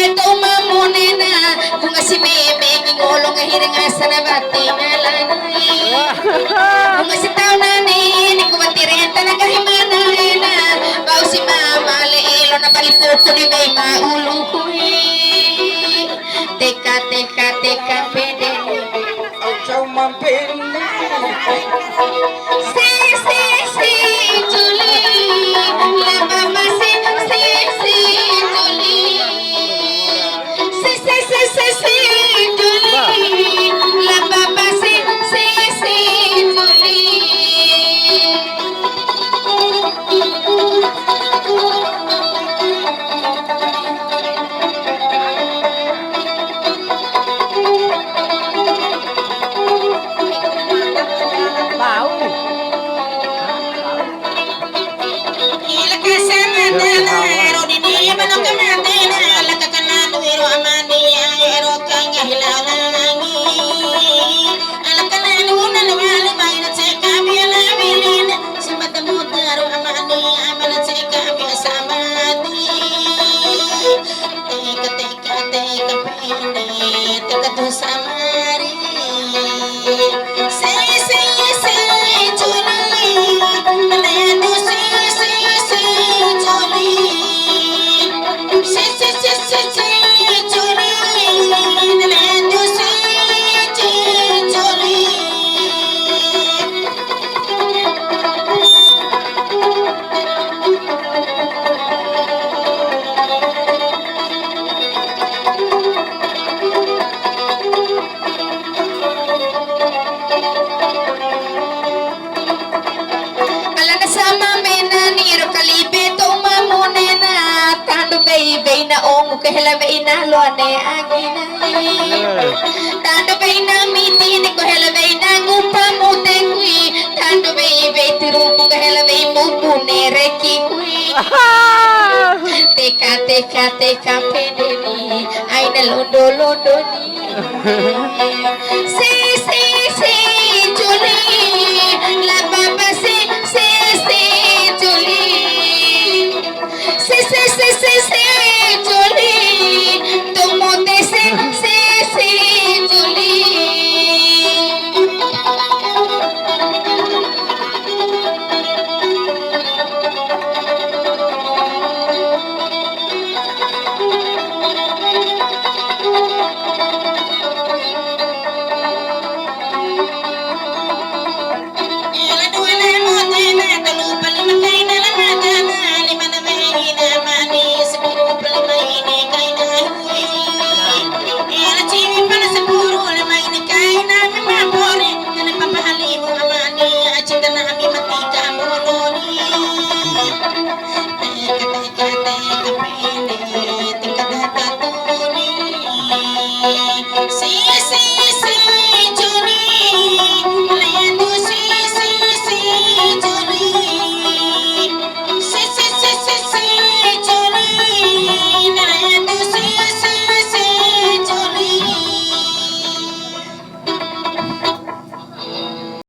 beto mamunena kung si meme ngolong hiring asa na batingalan kung si tao na ni ko batirin talaga himana na bau si mama leelo na paliputo di may maulong kuy teka teka teka pede Kau mampirna si Julie la mama si Julie si Julie la mama si Julie Kahela ina luane agina tando baina miti ni kahela baina ngupa mute kui tando baby tirupu kahela baina mupu nereki kui teka teka teka pedeni aina londo londo ni si